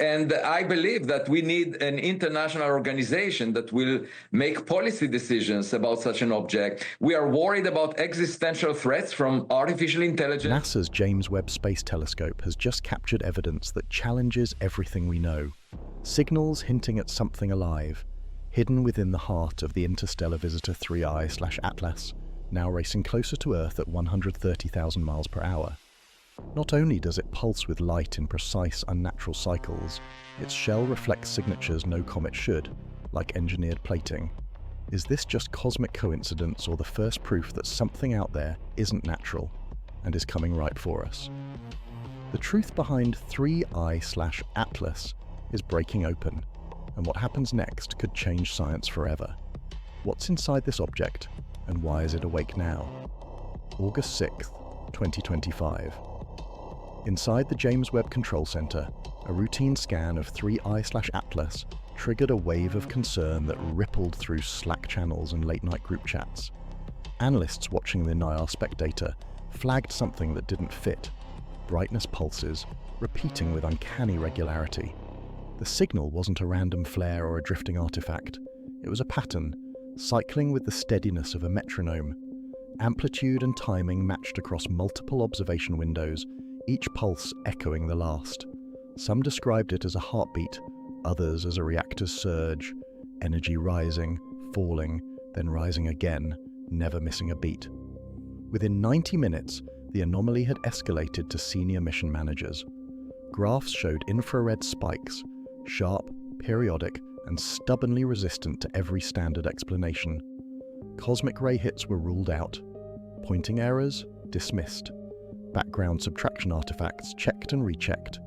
And I believe that we need an international organization that will make policy decisions about such an object. We are worried about existential threats from artificial intelligence. NASA's James Webb Space Telescope has just captured evidence that challenges everything we know. Signals hinting at something alive, hidden within the heart of the interstellar visitor 3I/Atlas, now racing closer to Earth at 130,000 miles per hour. Not only does it pulse with light in precise, unnatural cycles, its shell reflects signatures no comet should, like engineered plating. Is this just cosmic coincidence or the first proof that something out there isn't natural and is coming right for us? The truth behind 3I/Atlas is breaking open, and what happens next could change science forever. What's inside this object, and why is it awake now? August 6th, 2025. Inside the James Webb Control Center, a routine scan of 3I/Atlas triggered a wave of concern that rippled through Slack channels and late-night group chats. Analysts watching the NIR spec data flagged something that didn't fit: brightness pulses, repeating with uncanny regularity. The signal wasn't a random flare or a drifting artifact. It was a pattern, cycling with the steadiness of a metronome. Amplitude and timing matched across multiple observation windows, each pulse echoing the last. Some described it as a heartbeat, others as a reactor's surge, energy rising, falling, then rising again, never missing a beat. Within 90 minutes, the anomaly had escalated to senior mission managers. Graphs showed infrared spikes, sharp, periodic, and stubbornly resistant to every standard explanation. Cosmic ray hits were ruled out. Pointing errors dismissed. Background subtraction artifacts checked and rechecked.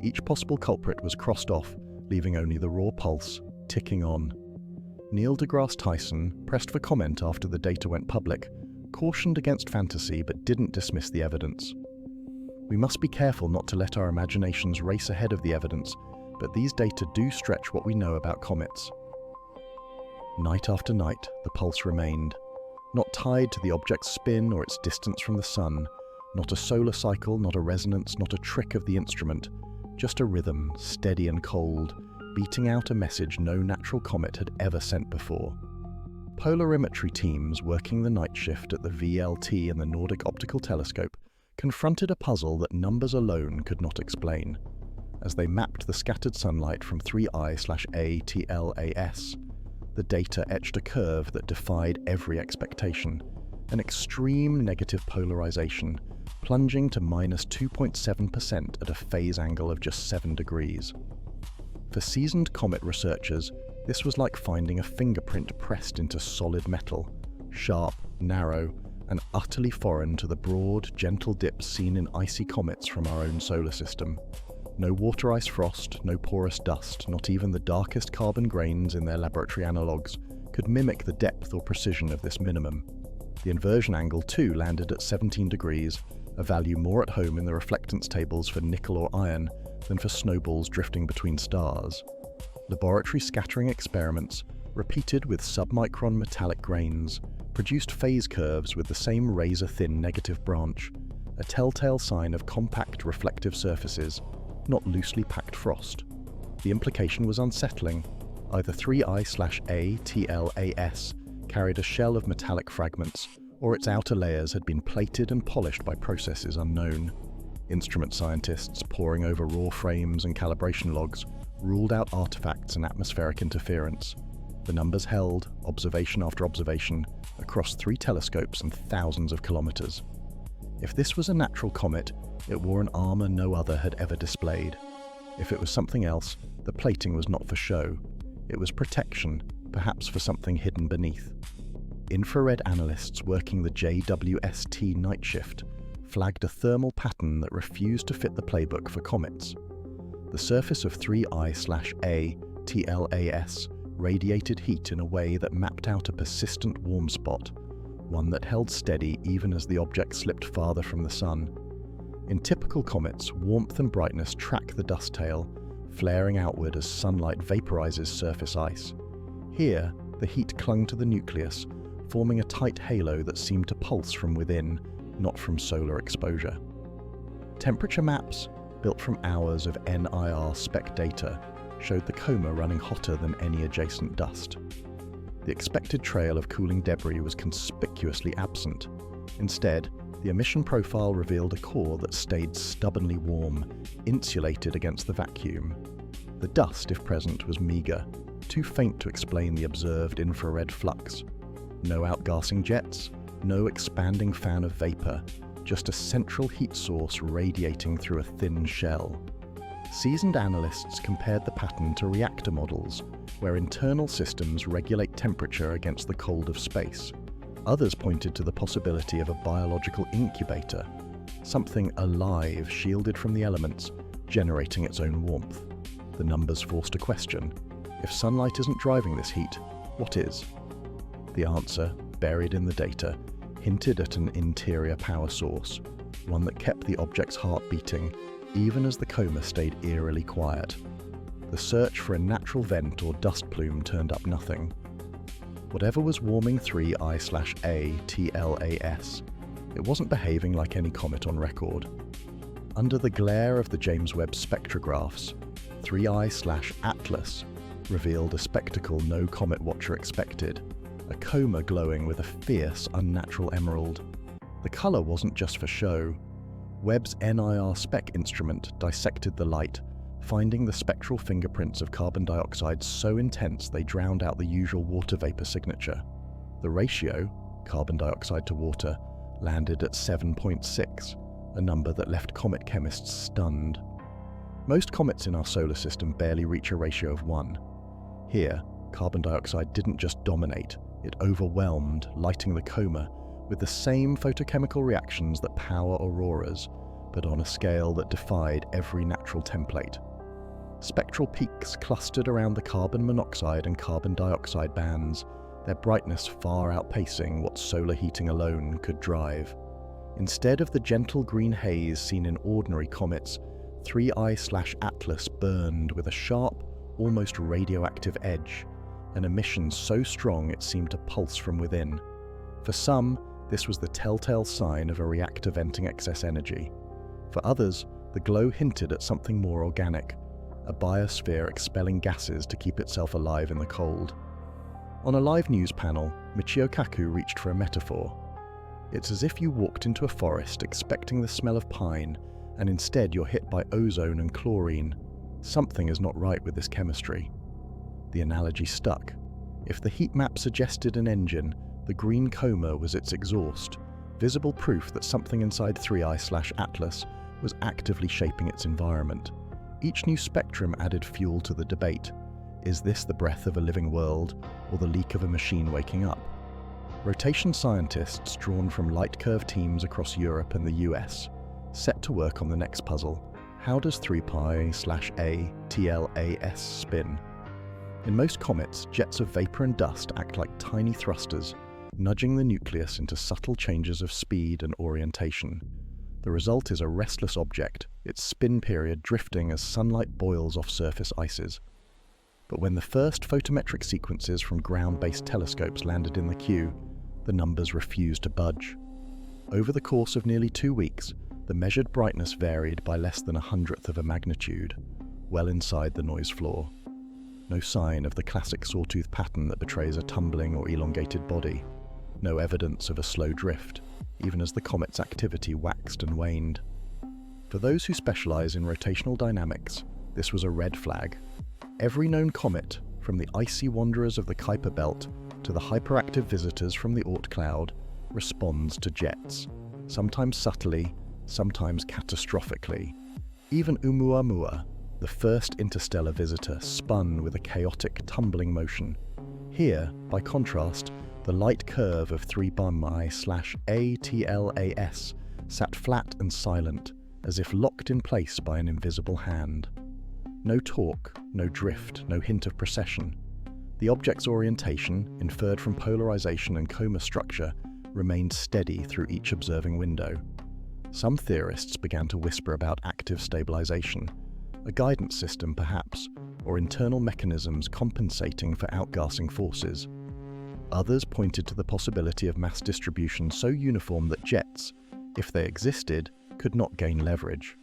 Each possible culprit was crossed off, leaving only the raw pulse, ticking on. Neil deGrasse Tyson, pressed for comment after the data went public, cautioned against fantasy but didn't dismiss the evidence. We must be careful not to let our imaginations race ahead of the evidence, but these data do stretch what we know about comets. Night after night, the pulse remained, not tied to the object's spin or its distance from the sun, not a solar cycle, not a resonance, not a trick of the instrument, just a rhythm, steady and cold, beating out a message no natural comet had ever sent before. Polarimetry teams working the night shift at the VLT and the Nordic Optical Telescope confronted a puzzle that numbers alone could not explain. As they mapped the scattered sunlight from 3I/A TLAS, the data etched a curve that defied every expectation, an extreme negative polarization, plunging to minus 2.7% at a phase angle of just 7 degrees. For seasoned comet researchers, this was like finding a fingerprint pressed into solid metal, sharp, narrow, and utterly foreign to the broad, gentle dips seen in icy comets from our own solar system. No water ice frost, no porous dust, not even the darkest carbon grains in their laboratory analogues could mimic the depth or precision of this minimum. The inversion angle too landed at 17 degrees, a value more at home in the reflectance tables for nickel or iron than for snowballs drifting between stars. Laboratory scattering experiments, repeated with submicron metallic grains, produced phase curves with the same razor-thin negative branch, a telltale sign of compact reflective surfaces, not loosely packed frost. The implication was unsettling. Either 3I/A TLAS carried a shell of metallic fragments, or its outer layers had been plated and polished by processes unknown. Instrument scientists, poring over raw frames and calibration logs, ruled out artifacts and atmospheric interference. The numbers held, observation after observation, across 3 telescopes and thousands of kilometers. If this was a natural comet, it wore an armor no other had ever displayed. If it was something else, the plating was not for show. It was protection, perhaps for something hidden beneath. Infrared analysts working the JWST night shift flagged a thermal pattern that refused to fit the playbook for comets. The surface of 3I/A TLAS radiated heat in a way that mapped out a persistent warm spot, one that held steady even as the object slipped farther from the sun. In typical comets, warmth and brightness track the dust tail, flaring outward as sunlight vaporizes surface ice. Here, the heat clung to the nucleus, forming a tight halo that seemed to pulse from within, not from solar exposure. Temperature maps, built from hours of NIR spec data, showed the coma running hotter than any adjacent dust. The expected trail of cooling debris was conspicuously absent. Instead, the emission profile revealed a core that stayed stubbornly warm, insulated against the vacuum. The dust, if present, was meager, too faint to explain the observed infrared flux. No outgassing jets, no expanding fan of vapor, just a central heat source radiating through a thin shell. Seasoned analysts compared the pattern to reactor models, where internal systems regulate temperature against the cold of space. Others pointed to the possibility of a biological incubator, something alive shielded from the elements, generating its own warmth. The numbers forced a question. If sunlight isn't driving this heat, what is? The answer, buried in the data, hinted at an interior power source, one that kept the object's heart beating, even as the coma stayed eerily quiet. The search for a natural vent or dust plume turned up nothing. Whatever was warming 3I/A TLAS, it wasn't behaving like any comet on record. Under the glare of the James Webb spectrographs, 3I/Atlas revealed a spectacle no comet watcher expected, a coma glowing with a fierce, unnatural emerald. The colour wasn't just for show. Webb's NIR spec instrument dissected the light, finding the spectral fingerprints of carbon dioxide so intense they drowned out the usual water vapour signature. The ratio, carbon dioxide to water, landed at 7.6, a number that left comet chemists stunned. Most comets in our solar system barely reach a ratio of 1. Here, carbon dioxide didn't just dominate, it overwhelmed, lighting the coma with the same photochemical reactions that power auroras, but on a scale that defied every natural template. Spectral peaks clustered around the carbon monoxide and carbon dioxide bands, their brightness far outpacing what solar heating alone could drive. Instead of the gentle green haze seen in ordinary comets, 3I/Atlas burned with a sharp, almost radioactive edge, an emission so strong it seemed to pulse from within. For some, this was the telltale sign of a reactor venting excess energy. For others, the glow hinted at something more organic, a biosphere expelling gases to keep itself alive in the cold. On a live news panel, Michio Kaku reached for a metaphor. It's as if you walked into a forest expecting the smell of pine, and instead you're hit by ozone and chlorine. Something is not right with this chemistry. The analogy stuck. If the heat map suggested an engine, the green coma was its exhaust, visible proof that something inside 3I/Atlas was actively shaping its environment. Each new spectrum added fuel to the debate. Is this the breath of a living world, or the leak of a machine waking up? Rotation scientists drawn from light curve teams across Europe and the US set to work on the next puzzle. How does 3π/A TLAS spin? In most comets, jets of vapor and dust act like tiny thrusters, nudging the nucleus into subtle changes of speed and orientation. The result is a restless object, its spin period drifting as sunlight boils off surface ices. But when the first photometric sequences from ground-based telescopes landed in the queue, the numbers refused to budge. Over the course of nearly 2 weeks, the measured brightness varied by less than 1/100th of a magnitude, well inside the noise floor. No sign of the classic sawtooth pattern that betrays a tumbling or elongated body. No evidence of a slow drift, even as the comet's activity waxed and waned. For those who specialize in rotational dynamics, this was a red flag. Every known comet, from the icy wanderers of the Kuiper Belt to the hyperactive visitors from the Oort cloud, responds to jets, sometimes subtly, sometimes catastrophically. Even Oumuamua, the first interstellar visitor, spun with a chaotic, tumbling motion. Here, by contrast, the light curve of 3π/A TLAS sat flat and silent, as if locked in place by an invisible hand. No torque, no drift, no hint of precession. The object's orientation, inferred from polarization and coma structure, remained steady through each observing window. Some theorists began to whisper about active stabilization, a guidance system perhaps, or internal mechanisms compensating for outgassing forces. Others pointed to the possibility of mass distribution so uniform that jets, if they existed, could not gain leverage.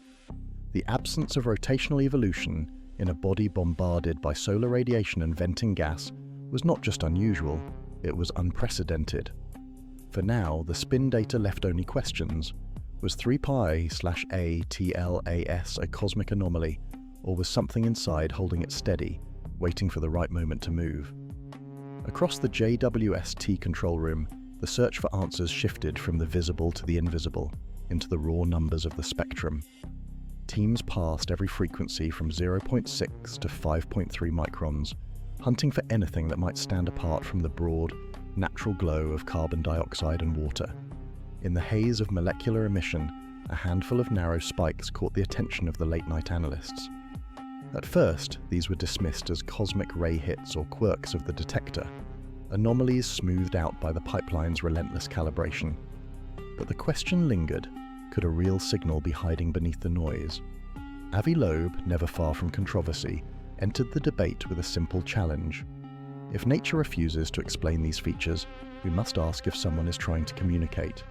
The absence of rotational evolution in a body bombarded by solar radiation and venting gas was not just unusual, it was unprecedented. For now, the spin data left only questions. Was 3π/a TLAS a cosmic anomaly, or was something inside holding it steady, waiting for the right moment to move? Across the JWST control room, the search for answers shifted from the visible to the invisible, into the raw numbers of the spectrum. Teams passed every frequency from 0.6 to 5.3 microns, hunting for anything that might stand apart from the broad, natural glow of carbon dioxide and water. In the haze of molecular emission, a handful of narrow spikes caught the attention of the late-night analysts. At first, these were dismissed as cosmic ray hits or quirks of the detector, anomalies smoothed out by the pipeline's relentless calibration. But the question lingered, could a real signal be hiding beneath the noise? Avi Loeb, never far from controversy, entered the debate with a simple challenge. If nature refuses to explain these features, we must ask if someone is trying to communicate.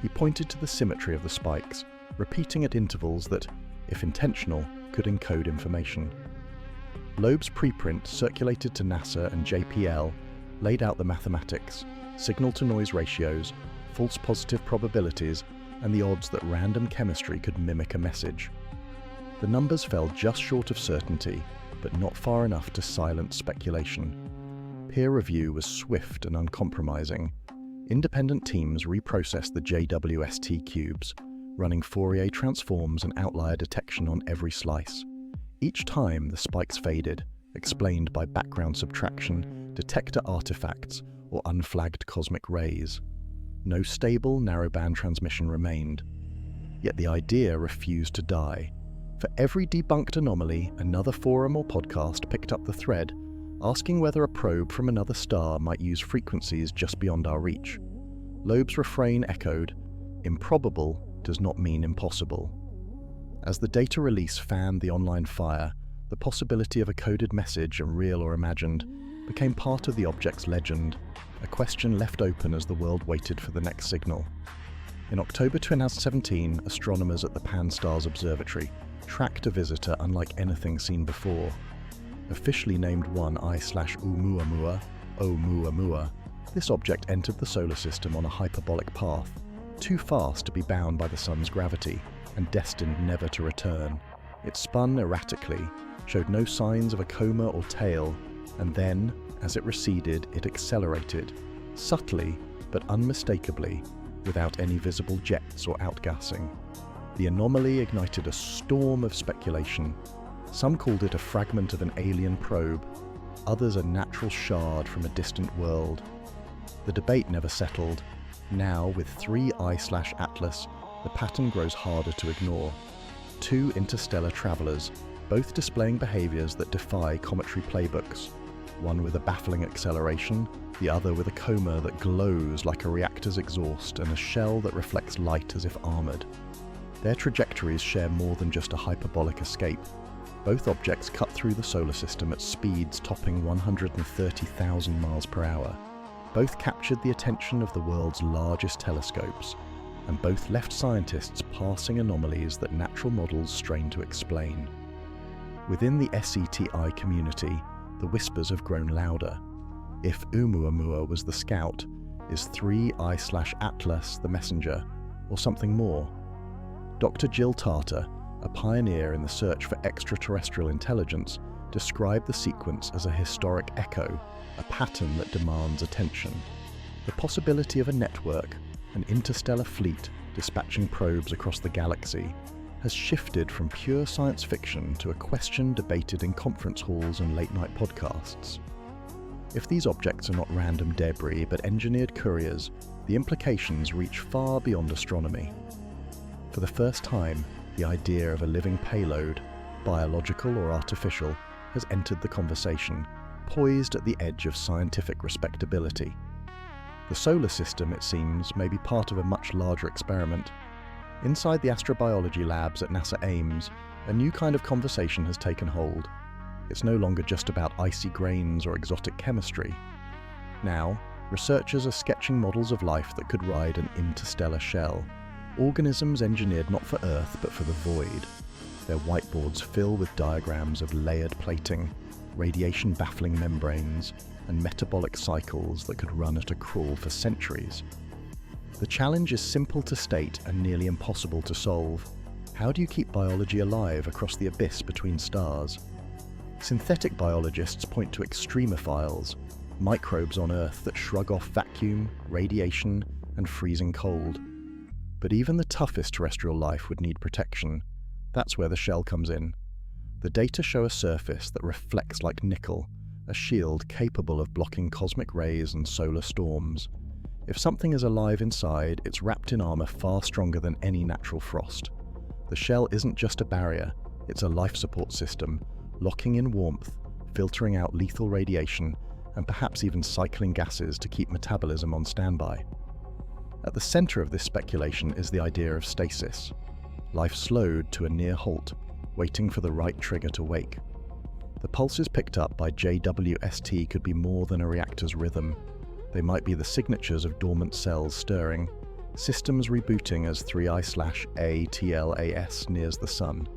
He pointed to the symmetry of the spikes, repeating at intervals that, if intentional, could encode information. Loeb's preprint, circulated to NASA and JPL, laid out the mathematics, signal-to-noise ratios, false positive probabilities, and the odds that random chemistry could mimic a message. The numbers fell just short of certainty, but not far enough to silence speculation. Peer review was swift and uncompromising. Independent teams reprocessed the JWST cubes, running Fourier transforms and outlier detection on every slice. Each time the spikes faded, explained by background subtraction, detector artifacts, or unflagged cosmic rays. No stable narrowband transmission remained. Yet the idea refused to die. For every debunked anomaly, another forum or podcast picked up the thread, asking whether a probe from another star might use frequencies just beyond our reach. Loeb's refrain echoed, "Improbable does not mean impossible." As the data release fanned the online fire, the possibility of a coded message, real or imagined, became part of the object's legend, a question left open as the world waited for the next signal. In October 2017, astronomers at the Pan-STARRS Observatory tracked a visitor unlike anything seen before. Officially named 1I/Oumuamua, Oumuamua, this object entered the solar system on a hyperbolic path, too fast to be bound by the sun's gravity and destined never to return. It spun erratically, showed no signs of a coma or tail, and then, as it receded, it accelerated, subtly but unmistakably, without any visible jets or outgassing. The anomaly ignited a storm of speculation. Some called it a fragment of an alien probe, others a natural shard from a distant world. The debate never settled. Now, with 3I/Atlas, the pattern grows harder to ignore. Two interstellar travelers, both displaying behaviors that defy cometary playbooks. One with a baffling acceleration, the other with a coma that glows like a reactor's exhaust and a shell that reflects light as if armored. Their trajectories share more than just a hyperbolic escape. Both objects cut through the solar system at speeds topping 130,000 miles per hour. Both captured the attention of the world's largest telescopes, and both left scientists parsing anomalies that natural models strain to explain. Within the SETI community, the whispers have grown louder. If Oumuamua was the scout, is 3I/Atlas the messenger, or something more? Dr. Jill Tarter, a pioneer in the search for extraterrestrial intelligence, described the sequence as a historic echo, a pattern that demands attention. The possibility of a network, an interstellar fleet dispatching probes across the galaxy, has shifted from pure science fiction to a question debated in conference halls and late-night podcasts. If these objects are not random debris but engineered couriers, the implications reach far beyond astronomy. For the first time, the idea of a living payload, biological or artificial, has entered the conversation, poised at the edge of scientific respectability. The solar system, it seems, may be part of a much larger experiment. Inside the astrobiology labs at NASA Ames, a new kind of conversation has taken hold. It's no longer just about icy grains or exotic chemistry. Now, researchers are sketching models of life that could ride an interstellar shell, organisms engineered not for Earth but for the void. Their whiteboards fill with diagrams of layered plating, radiation-baffling membranes, and metabolic cycles that could run at a crawl for centuries. The challenge is simple to state and nearly impossible to solve. How do you keep biology alive across the abyss between stars? Synthetic biologists point to extremophiles, microbes on Earth that shrug off vacuum, radiation, and freezing cold. But even the toughest terrestrial life would need protection. That's where the shell comes in. The data show a surface that reflects like nickel, a shield capable of blocking cosmic rays and solar storms. If something is alive inside, it's wrapped in armor far stronger than any natural frost. The shell isn't just a barrier, it's a life support system, locking in warmth, filtering out lethal radiation, and perhaps even cycling gases to keep metabolism on standby. At the center of this speculation is the idea of stasis. Life slowed to a near halt, waiting for the right trigger to wake. The pulses picked up by JWST could be more than a reactor's rhythm. They might be the signatures of dormant cells stirring, systems rebooting as 3I/ATLAS nears the sun.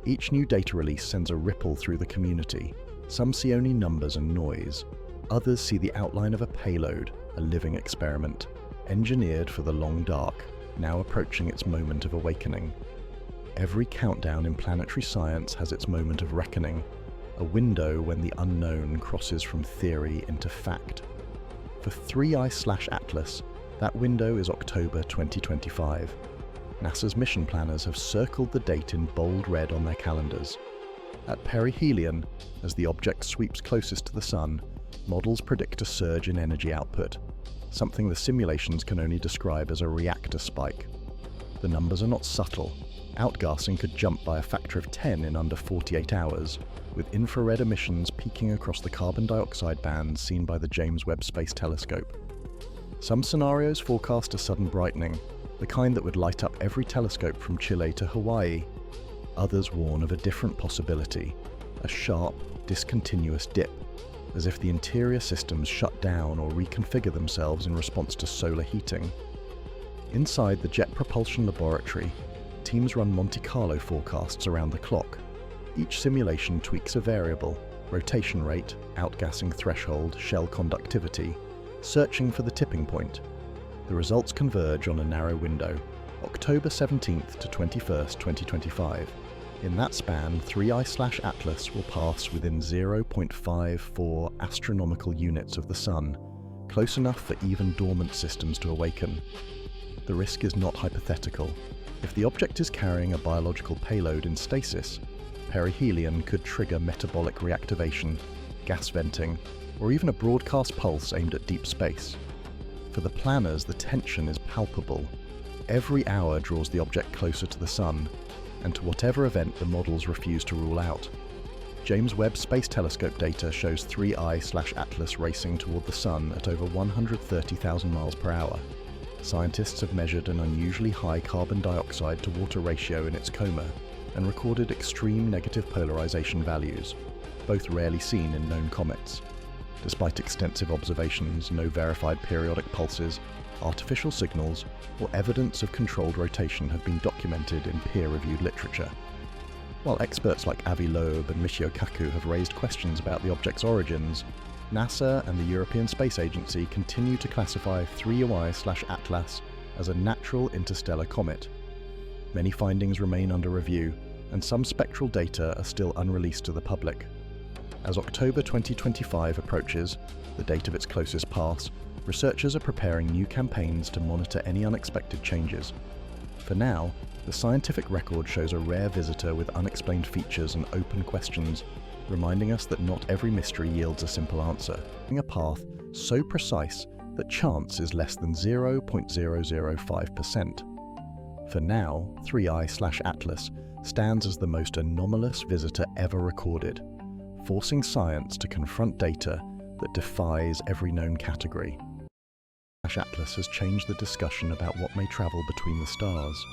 Each new data release sends a ripple through the community. Some see only numbers and noise. Others see the outline of a payload, a living experiment, engineered for the long dark, now approaching its moment of awakening. Every countdown in planetary science has its moment of reckoning, a window when the unknown crosses from theory into fact. For 3I/Atlas, that window is October 2025. NASA's mission planners have circled the date in bold red on their calendars. At perihelion, as the object sweeps closest to the Sun, models predict a surge in energy output, something the simulations can only describe as a reactor spike. The numbers are not subtle. Outgassing could jump by a factor of 10 in under 48 hours, with infrared emissions peaking across the carbon dioxide bands seen by the James Webb Space Telescope. Some scenarios forecast a sudden brightening, the kind that would light up every telescope from Chile to Hawaii. Others warn of a different possibility, a sharp, discontinuous dip, as if the interior systems shut down or reconfigure themselves in response to solar heating. Inside the Jet Propulsion Laboratory, teams run Monte Carlo forecasts around the clock. Each simulation tweaks a variable, rotation rate, outgassing threshold, shell conductivity, searching for the tipping point. The results converge on a narrow window, October 17th to 21st, 2025. In that span, 3I/Atlas will pass within 0.54 astronomical units of the Sun, close enough for even dormant systems to awaken. The risk is not hypothetical. If the object is carrying a biological payload in stasis, perihelion could trigger metabolic reactivation, gas venting, or even a broadcast pulse aimed at deep space. For the planners, the tension is palpable. Every hour draws the object closer to the Sun, and to whatever event the models refuse to rule out. James Webb Space Telescope data shows 3I/Atlas racing toward the Sun at over 130,000 miles per hour. Scientists have measured an unusually high carbon dioxide to water ratio in its coma and recorded extreme negative polarization values, both rarely seen in known comets. Despite extensive observations, no verified periodic pulses, artificial signals, or evidence of controlled rotation have been documented in peer-reviewed literature. While experts like Avi Loeb and Michio Kaku have raised questions about the object's origins, NASA and the European Space Agency continue to classify 3I/Atlas as a natural interstellar comet. Many findings remain under review, and some spectral data are still unreleased to the public. As October 2025 approaches, the date of its closest pass, researchers are preparing new campaigns to monitor any unexpected changes. For now, the scientific record shows a rare visitor with unexplained features and open questions, reminding us that not every mystery yields a simple answer, a path so precise that chance is less than 0.005%. For now, 3I/Atlas stands as the most anomalous visitor ever recorded, forcing science to confront data that defies every known category. Atlas has changed the discussion about what may travel between the stars.